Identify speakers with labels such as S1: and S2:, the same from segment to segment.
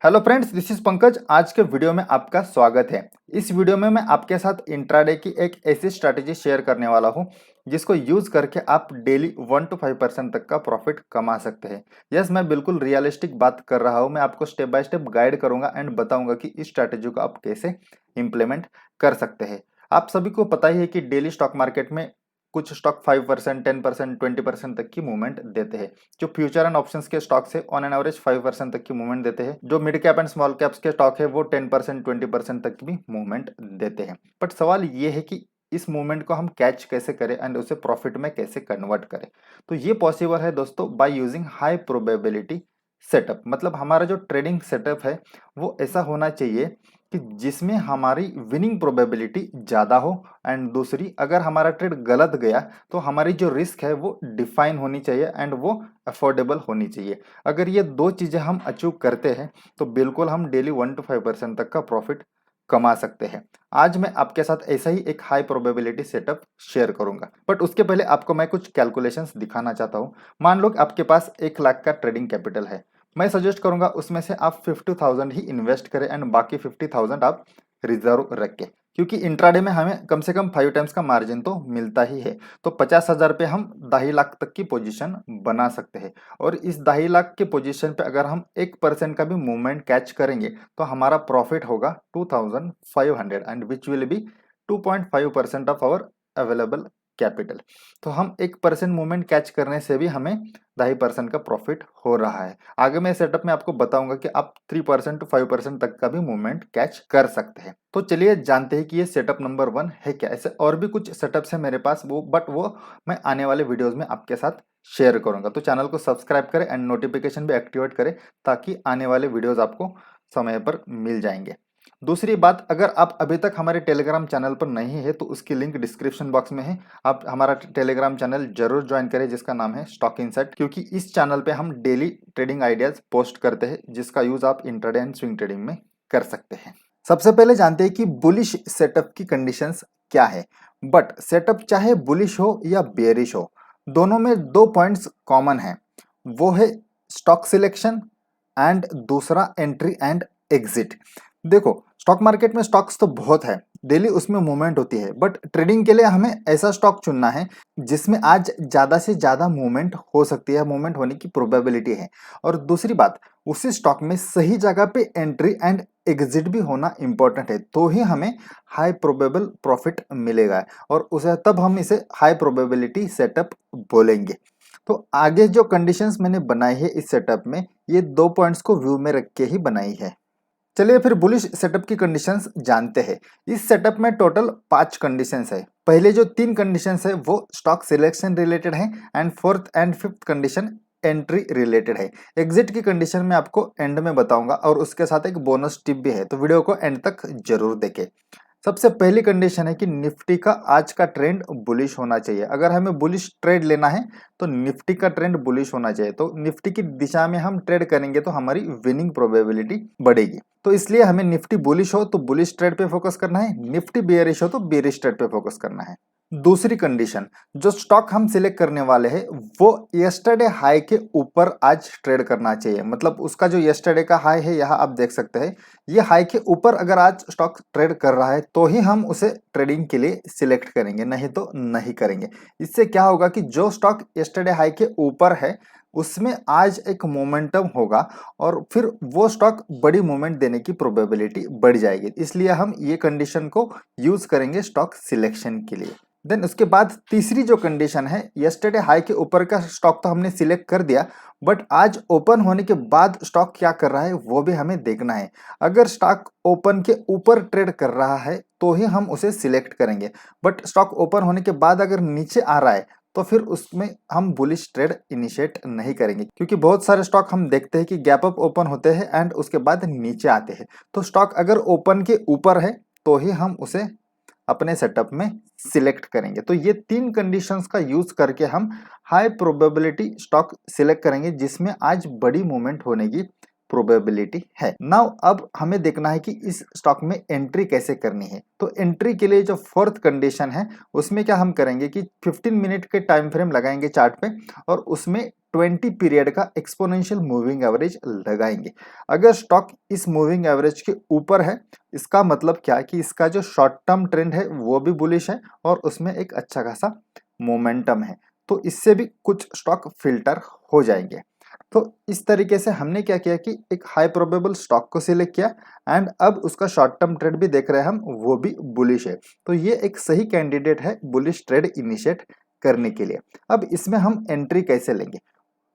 S1: Hello friends, this is Pankaj. आज के video में आपका स्वागत है। इस वीडियो में मैं आपके साथ इंट्राडे की एक ऐसी स्ट्रैटेजी शेयर करने वाला हूं जिसको यूज करके आप डेली 1 to 5% तक का प्रॉफिट कमा सकते हैं। यस, मैं बिल्कुल रियलिस्टिक बात कर रहा हूं। मैं आपको स्टेप बाय स्टेप गाइड करूंगा एंड बताऊंगा कि इस स्ट्रैटेजी को आप कैसे इंप्लीमेंट कर सकते हैं। आप सभी को पता ही है कि डेली स्टॉक मार्केट में कुछ स्टॉक 5%, 10%, 20% तक की मूवमेंट देते हैं। जो फ्यूचर एंड ऑप्शंस के स्टॉक्स है ऑन एन एवरेज 5% तक की मूवमेंट देते हैं। जो mid cap and small caps के स्टॉक है वो 10%, 20% तक की भी मूवमेंट देते हैं। बट सवाल ये है कि इस मूवमेंट को हम कैच कैसे करें एंड उसे प्रॉफिट में कैसे कन्वर्ट करें। तो ये पॉसिबल है दोस्तों by using high probability setup. मतलब हमारा जो ट्रेडिंग सेटअप है वो ऐसा होना चाहिए कि जिसमें हमारी विनिंग प्रोबेबिलिटी ज़्यादा हो एंड दूसरी, अगर हमारा ट्रेड गलत गया तो हमारी जो रिस्क है वो डिफाइन होनी चाहिए एंड वो अफोर्डेबल होनी चाहिए। अगर ये दो चीज़ें हम अचीव करते हैं तो बिल्कुल हम डेली 1 to 5% तक का प्रॉफिट कमा सकते हैं। आज मैं आपके साथ ऐसा ही एक हाई प्रोबेबिलिटी सेटअप शेयर करूंगा, बट उसके पहले आपको मैं कुछ कैलकुलेशंस दिखाना चाहता हूँ। मान लो कि आपके पास 1 लाख का ट्रेडिंग कैपिटल है। मैं सजेस्ट करूंगा उसमें से आप 50,000 ही इन्वेस्ट करें एंड बाकी 50,000 आप रिजर्व रखें, क्योंकि इंट्राडे में हमें कम से कम 5 टाइम्स का मार्जिन तो मिलता ही है। तो 50,000 पे हम 2.5 लाख तक की पोजीशन बना सकते हैं। और इस 2.5 लाख के पोजीशन पे अगर हम 1% का भी मूवमेंट कैच करेंगे तो हमारा प्रॉफिट होगा 2,500 and which will be 2.5% of our available capital. तो हम 1% मूवमेंट कैच करने से भी हमें 2.5% का प्रॉफिट हो रहा है। आगे मैं सेटअप में आपको बताऊंगा कि आप 3% to 5% तक का भी मूवमेंट कैच कर सकते हैं। तो चलिए जानते हैं कि ये सेटअप नंबर 1 है क्या। ऐसे और भी कुछ सेटअप्स है मेरे पास, वो मैं आने वाले वीडियोस में आपके साथ शेयर करूंगा। तो चैनल को सब्सक्राइब करें एंड नोटिफिकेशन भी एक्टिवेट करें ताकि आने वाले वीडियोस आपको समय पर मिल जाएंगे। दूसरी बात, अगर आप अभी तक हमारे टेलीग्राम चैनल पर नहीं है तो उसकी लिंक डिस्क्रिप्शन बॉक्स में है। आप हमारा टेलीग्राम चैनल जरूर ज्वाइन करें जिसका नाम है स्टॉक इनसाइट, क्योंकि इस चैनल पे हम डेली ट्रेडिंग आइडियाज पोस्ट करते हैं जिसका यूज आप इंट्राडे एंड स्विंग ट्रेडिंग में कर सकते हैं। सबसे पहले जानते हैं कि बुलिश सेटअप की कंडीशंस क्या है। बट सेटअप चाहे बुलिश हो या बेयरिश हो, दोनों में दो पॉइंट्स कॉमन है। वो है स्टॉक सिलेक्शन एंड दूसरा एंट्री एंड एग्जिट। देखो, स्टॉक मार्केट में स्टॉक्स तो बहुत है, डेली उसमें मूवमेंट होती है, बट ट्रेडिंग के लिए हमें ऐसा स्टॉक चुनना है जिसमें आज ज्यादा से ज्यादा मूवमेंट हो सकती है, मूवमेंट होने की प्रोबेबिलिटी है। और दूसरी बात, उसी स्टॉक में सही जगह पे एंट्री एंड एग्जिट भी होना इंपॉर्टेंट है, तो ही हमें हाई प्रोबेबल प्रॉफिट मिलेगा और उसे तब हम इसे हाई प्रोबेबिलिटी सेटअप बोलेंगे। तो आगे जो कंडीशंस मैंने बनाई है इस सेटअप में, ये दो पॉइंट्स को व्यू में रख के ही बनाई है। चलिए फिर बुलिश सेटअप की कंडीशंस जानते हैं। इस सेटअप में टोटल 5 कंडीशंस है। पहले जो 3 कंडीशंस है वो स्टॉक सिलेक्शन रिलेटेड है and fourth and fifth condition entry related है। एग्जिट की कंडीशन मैं आपको एंड में बताऊंगा और उसके साथ एक बोनस टिप भी है, तो वीडियो को एंड तक जरूर देखें। सबसे पहली कंडीशन है कि निफ्टी का आज का ट्रेंड बुलिश होना चाहिए। अगर हमें बुलिश ट्रेड लेना है तो निफ्टी का ट्रेंड बुलिश होना चाहिए। तो निफ्टी की दिशा में हम ट्रेड करेंगे तो हमारी विनिंग प्रोबेबिलिटी बढ़ेगी। तो इसलिए हमें निफ्टी बुलिश हो तो बुलिश ट्रेड पे फोकस करना है, निफ्टी बेयरिश हो तो बेयरिश ट्रेड पे फोकस करना है। दूसरी कंडीशन, जो स्टॉक हम सिलेक्ट करने वाले हैं वो यस्टरडे हाई के ऊपर आज ट्रेड करना चाहिए। मतलब उसका जो यस्टरडे का हाई है, यहाँ आप देख सकते हैं, ये हाई के ऊपर अगर आज स्टॉक ट्रेड कर रहा है तो ही हम उसे ट्रेडिंग के लिए सिलेक्ट करेंगे, नहीं तो नहीं करेंगे। इससे क्या होगा कि जो स्टॉक यस्टरडे हाई के ऊपर है उसमें आज एक मोमेंटम होगा और फिर वो स्टॉक बड़ी मूवमेंट देने की प्रोबेबिलिटी बढ़ जाएगी। इसलिए हम ये कंडीशन को यूज करेंगे स्टॉक सिलेक्शन के लिए। देन उसके बाद तीसरी जो कंडीशन है, यस्टरडे हाई के ऊपर का स्टॉक तो हमने सिलेक्ट कर दिया, बट आज ओपन होने के बाद स्टॉक क्या कर रहा है वो भी हमें देखना है। अगर स्टॉक ओपन के ऊपर ट्रेड कर रहा है तो ही हम उसे सिलेक्ट करेंगे, बट स्टॉक ओपन होने के बाद अगर नीचे आ रहा है तो फिर उसमें हम बुलिश ट्रेड इनिशिएट नहीं करेंगे, क्योंकि बहुत सारे स्टॉक हम देखते हैं कि गैप अप ओपन होते हैं एंड उसके बाद नीचे आते हैं। तो स्टॉक अगर ओपन के ऊपर है तो ही हम उसे अपने सेटअप में सिलेक्ट करेंगे। तो ये 3 कंडीशंस का यूज करके हम हाई प्रोबेबिलिटी स्टॉक सिलेक्ट करेंगे जिसमें आज बड़ी मूवमेंट होने की प्रोबेबिलिटी है। नाउ अब हमें देखना है कि इस स्टॉक में एंट्री कैसे करनी है। तो एंट्री के लिए जो फोर्थ कंडीशन है उसमें क्या हम करेंगे कि 15 मिनट के टाइम फ्रेम लगाएंगे चार्ट पे और उसमें 20 पीरियड का एक्सपोनेंशियल मूविंग एवरेज लगाएंगे। अगर स्टॉक इस मूविंग एवरेज के ऊपर है, इसका मतलब क्या है कि इसका जो शॉर्ट टर्म ट्रेंड है वो भी बुलिश है और उसमें एक अच्छा खासा मोमेंटम है, तो इससे भी कुछ स्टॉक फिल्टर हो जाएंगे। तो इस तरीके से हमने क्या किया कि एक हाई प्रोबेबल स्टॉक को सिलेक्ट किया एंड अब उसका शॉर्ट टर्म ट्रेड भी देख रहे हैं हम, वो भी बुलिश है। तो ये एक सही कैंडिडेट है बुलिश ट्रेड इनिशिएट करने के लिए। अब इसमें हम एंट्री कैसे लेंगे?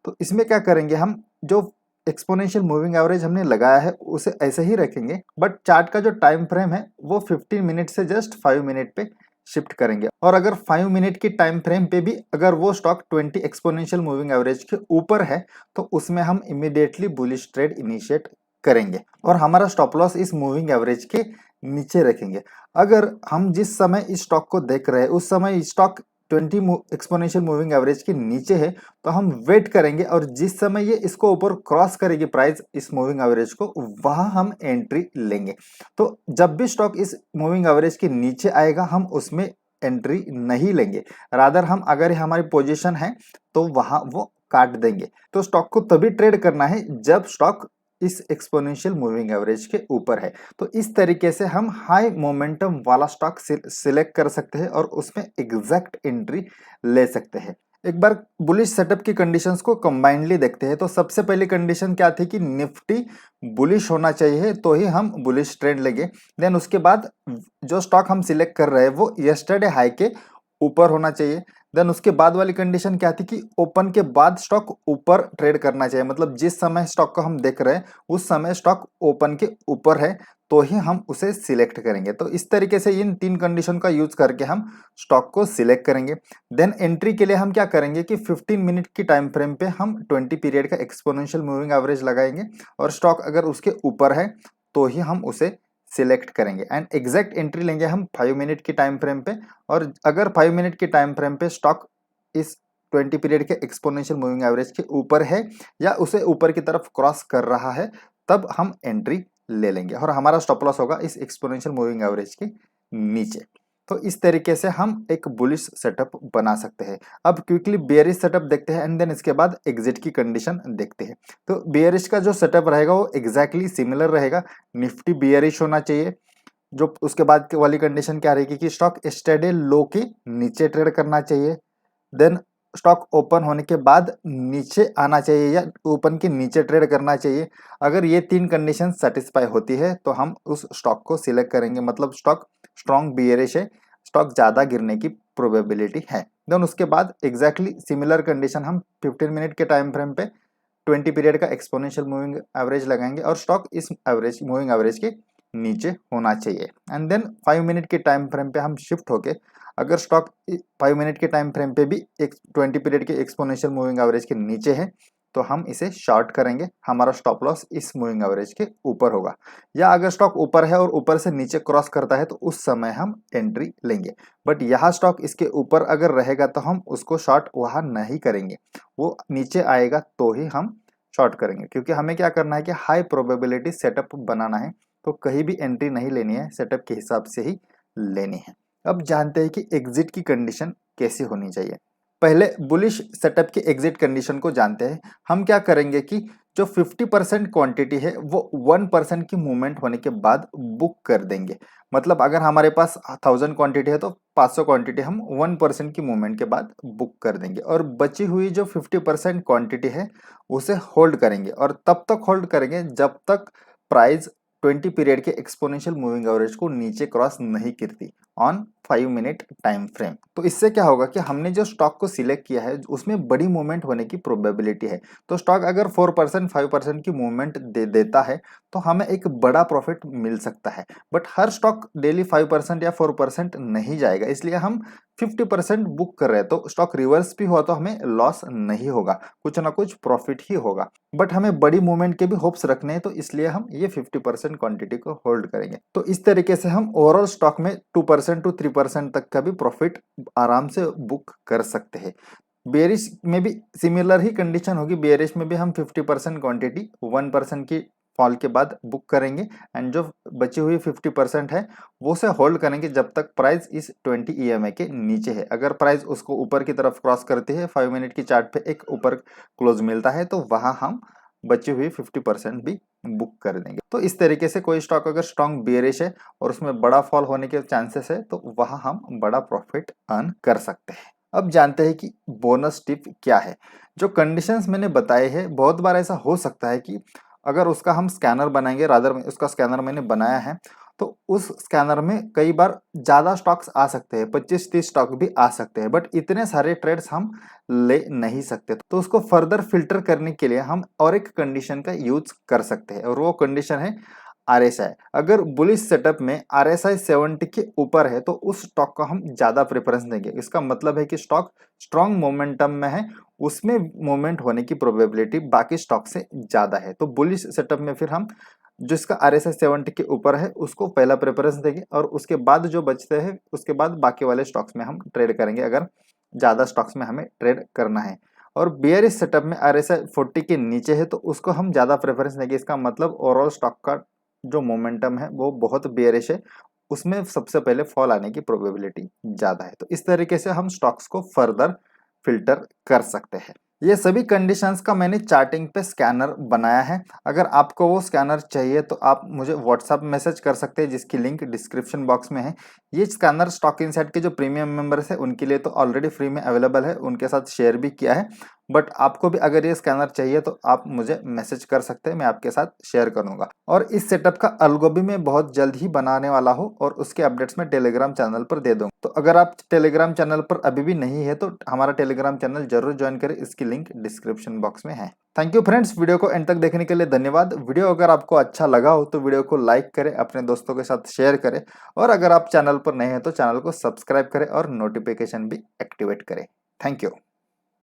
S1: तो इसमें क्या करेंगे, हम जो एक्सपोनेंशियल मूविंग एवरेज हमने लगाया है उसे ऐसे ही रखेंगे, बट चार्ट का जो टाइम फ्रेम है वो 15 मिनट से जस्ट 5 मिनट पे शिफ्ट करेंगे। और अगर 5 मिनट की टाइम फ्रेम पे भी अगर वो स्टॉक 20 एक्सपोनेंशियल मूविंग एवरेज के ऊपर है तो उसमें हम इमीडिएटली बुलिश ट्रेड इनिशिएट करेंगे और हमारा स्टॉप लॉस इस मूविंग एवरेज के नीचे रखेंगे। अगर हम जिस समय इस स्टॉक को देख रहे हैं उस समय स्टॉक 20 एक्सपोनेंशियल मूविंग एवरेज के नीचे है, तो हम वेट करेंगे और जिस समय ये इसको ऊपर क्रॉस करेगी प्राइस इस मूविंग एवरेज को, वहां हम एंट्री लेंगे। तो जब भी स्टॉक इस मूविंग एवरेज के नीचे आएगा हम उसमें एंट्री नहीं लेंगे, रादर हम अगर हमारी पोजीशन है तो वहां वो काट देंगे। तो स्टॉक को तभी ट्रेड करना है जब स्टॉक इस एक्सपोनेंशियल मूविंग एवरेज के ऊपर है। तो इस तरीके से हम हाई मोमेंटम वाला स्टॉक सिलेक्ट कर सकते हैं और उसमें एग्जैक्ट एंट्री ले सकते हैं। एक बार बुलिश सेटअप की कंडीशंस को कंबाइंडली देखते हैं। तो सबसे पहली कंडीशन क्या थी कि निफ्टी बुलिश होना चाहिए तो ही हम बुलिश ट्रेंड लेंगे। देन उसके बाद जो स्टॉक हम सिलेक्ट कर रहे हैं वो यस्टरडे हाई के ऊपर होना चाहिए। देन उसके बाद वाली कंडीशन क्या थी कि ओपन के बाद स्टॉक ऊपर ट्रेड करना चाहिए, मतलब जिस समय स्टॉक को हम देख रहे हैं उस समय स्टॉक ओपन के ऊपर है तो ही हम उसे सिलेक्ट करेंगे। तो इस तरीके से इन तीन कंडीशन का यूज करके हम स्टॉक को सिलेक्ट करेंगे। देन एंट्री के लिए हम क्या करेंगे कि 15 मिनट की टाइम फ्रेम पे हम 20 पीरियड का एक्सपोनेंशियल मूविंग एवरेज लगाएंगे और स्टॉक अगर उसके ऊपर है तो ही हम उसे सिलेक्ट करेंगे एंड एग्जैक्ट एंट्री लेंगे हम 5 मिनट की टाइम फ्रेम पे। और अगर 5 मिनट की टाइम फ्रेम पे स्टॉक इस 20 पीरियड के एक्सपोनेंशियल मूविंग एवरेज के ऊपर है या उसे ऊपर की तरफ क्रॉस कर रहा है तब हम एंट्री ले लेंगे और हमारा स्टॉप लॉस होगा इस एक्सपोनेंशियल मूविंग एवरेज के नीचे। तो इस तरीके से हम एक बुलिश सेटअप बना सकते हैं। अब क्विकली बेयरिश सेटअप देखते हैं एंड देन इसके बाद एग्जिट की कंडीशन देखते हैं। तो बेयरिश का जो सेटअप रहेगा वो एग्जैक्टली सिमिलर रहेगा। निफ्टी बेयरिश होना चाहिए। जो उसके बाद वाली कंडीशन क्या रहेगी कि स्टॉक यस्टरडे लो के नीचे ट्रेड करना चाहिए। देन स्टॉक ओपन होने के बाद नीचे आना चाहिए या ओपन के नीचे ट्रेड करना चाहिए। अगर ये तीन कंडीशन सेटिस्फाई होती है तो हम उस स्टॉक को सिलेक्ट करेंगे, मतलब स्टॉक स्ट्रॉन्ग बियरिश है, स्टॉक ज्यादा गिरने की प्रोबेबिलिटी है। देन उसके बाद एग्जैक्टली सिमिलर कंडीशन हम 15 मिनट के टाइम फ्रेम पे 20 पीरियड का एक्सपोनेंशियल मूविंग एवरेज लगाएंगे और स्टॉक इस एवरेज मूविंग एवरेज के नीचे होना चाहिए। एंड देन 5 मिनट के टाइम फ्रेम पे हम शिफ्ट होके अगर स्टॉक 5 मिनट के टाइम फ्रेम पे भी एक 20 पीरियड के एक्सपोनेंशियल मूविंग एवरेज के नीचे है तो हम इसे शॉर्ट करेंगे। हमारा स्टॉप लॉस इस मूविंग एवरेज के ऊपर होगा। या अगर स्टॉक ऊपर है और ऊपर से नीचे क्रॉस करता है तो उस समय हम एंट्री लेंगे। बट यहाँ स्टॉक इसके ऊपर अगर रहेगा तो हम उसको शॉर्ट वहां नहीं करेंगे, वो नीचे आएगा तो ही हम शॉर्ट करेंगे, क्योंकि हमें क्या करना है कि हाई प्रोबेबिलिटी सेटअप बनाना है। तो कहीं भी एंट्री नहीं लेनी है, सेटअप के हिसाब से ही लेनी है। अब जानते हैं कि एग्जिट की कंडीशन कैसी होनी चाहिए। पहले बुलिश सेटअप की एग्जिट कंडीशन को जानते हैं। हम क्या करेंगे कि जो 50% क्वांटिटी है वो 1% की मूवमेंट होने के बाद बुक कर देंगे। मतलब अगर हमारे पास 1000 क्वांटिटी है तो 500 क्वांटिटी हम 1% की मूवमेंट के बाद बुक कर देंगे और बची हुई जो 50% क्वांटिटी है उसे होल्ड करेंगे और तब तक होल्ड करेंगे जब तक प्राइस 20 पीरियड के एक्सपोनेंशियल मूविंग एवरेज को नीचे क्रॉस नहीं करती ऑन 5 मिनट टाइम फ्रेम। तो इससे क्या होगा कि हमने जो स्टॉक को सिलेक्ट किया है उसमें बड़ी मूवमेंट होने की प्रोबेबिलिटी है। तो स्टॉक अगर 4% 5% की मूवमेंट देता है तो हमें एक बड़ा प्रॉफिट मिल सकता है। बट हर स्टॉक डेली 5% या 4% नहीं जाएगा, इसलिए हम 50% बुक कर रहे हैं। तो स्टॉक रिवर्स भी हुआ तो हमें लॉस नहीं होगा, कुछ ना कुछ प्रॉफिट ही होगा। बट हमें बड़ी मूवमेंट के भी होप्स रखने हैं तो इसलिए हम ये 50% क्वांटिटी को होल्ड करेंगे। तो इस तरीके से हम ओवरऑल स्टॉक में 2% टू 3% तक का भी प्रॉफिट आराम से बुक कर सकते हैं। बेयरिश में भी सिमिलर ही कंडीशन होगी। बेयरिश में भी हम 50% क्वांटिटी 1% की फॉल के बाद बुक करेंगे एंड जो बची हुई 50% है वो से होल्ड करेंगे जब तक प्राइस इस 20 EMA के नीचे है। अगर प्राइस उसको ऊपर की तरफ क्रॉस करती है, 5 मिनट की चार्ट पे एक ऊपर क्लोज मिलता है, तो वहां हम बची हुई 50% भी बुक कर देंगे। तो इस तरीके से कोई स्टॉक अगर स्ट्रॉन्ग बेयरिश है और उसमें बड़ा फॉल होने के चांसेस है तो वहां हम बड़ा प्रॉफिट अर्न कर सकते हैं। अब जानते हैं कि बोनस टिप क्या है। जो कंडीशंस मैंने बताए हैं, बहुत बार ऐसा हो सकता है कि अगर उसका हम स्कैनर बनाएंगे, रादर में उसका स्कैनर मैंने बनाया है, तो उस स्कैनर में कई बार ज्यादा स्टॉक्स आ सकते हैं, 25-30 स्टॉक भी आ सकते हैं, बट इतने सारे ट्रेड्स हम ले नहीं सकते। तो उसको फर्दर फिल्टर करने के लिए हम और एक कंडीशन का यूज कर सकते हैं और वो कंडीशन है RSI। अगर बुलिश सेटअप में RSI 70 के ऊपर है तो उस स्टॉक को हम ज्यादा प्रेफरेंस देंगे। इसका मतलब है कि स्टॉक स्ट्रॉन्ग मोमेंटम में है, उसमें मूवमेंट होने की प्रोबेबिलिटी बाकी स्टॉक से ज्यादा है। तो बुलिश सेटअप में फिर हम जिसका RSI 70 के ऊपर है उसको पहला प्रेफरेंस देंगे और उसके बाद जो बचते हैं उसके बाद बाकी वाले स्टॉक्स में हम ट्रेड करेंगे, अगर ज्यादा स्टॉक्स में हमें ट्रेड करना है। और बेयरिश सेटअप में RSI 40 के नीचे है तो उसको हम ज्यादा प्रेफरेंस देंगे। इसका मतलब ओवरऑल स्टॉक का जो मोमेंटम है वो बहुत बेयरिश है, उसमें सबसे पहले फॉल आने की प्रोबेबिलिटी ज्यादा है। तो इस तरीके से हम स्टॉक्स को फर्दर फिल्टर कर सकते हैं। ये सभी कंडीशंस का मैंने चार्टिंग पे स्कैनर बनाया है। अगर आपको वो स्कैनर चाहिए तो आप मुझे व्हाट्सएप मैसेज कर सकते हैं, जिसकी लिंक डिस्क्रिप्शन बॉक्स में है। ये स्कैनर स्टॉक इनसाइट के जो प्रीमियम मेंबर्स है उनके लिए तो ऑलरेडी फ्री में अवेलेबल है, उनके साथ शेयर भी किया है। बट आपको भी अगर ये स्कैनर चाहिए तो आप मुझे मैसेज कर सकते हैं, मैं आपके साथ शेयर करूंगा। और इस सेटअप का अलगो भी मैं बहुत जल्द ही बनाने वाला हूँ और उसके अपडेट्स मैं टेलीग्राम चैनल पर दे दूंगा। तो अगर आप टेलीग्राम चैनल पर अभी भी नहीं है तो हमारा टेलीग्राम चैनल जरूर ज्वाइन करें, इसकी लिंक डिस्क्रिप्शन बॉक्स में है। थैंक यू फ्रेंड्स, वीडियो को एंड तक देखने के लिए धन्यवाद। वीडियो अगर आपको अच्छा लगा हो तो वीडियो को लाइक करें, अपने दोस्तों के साथ शेयर करें और अगर आप चैनल पर नए हैं तो चैनल को सब्सक्राइब करें और नोटिफिकेशन भी एक्टिवेट करें। Thank you.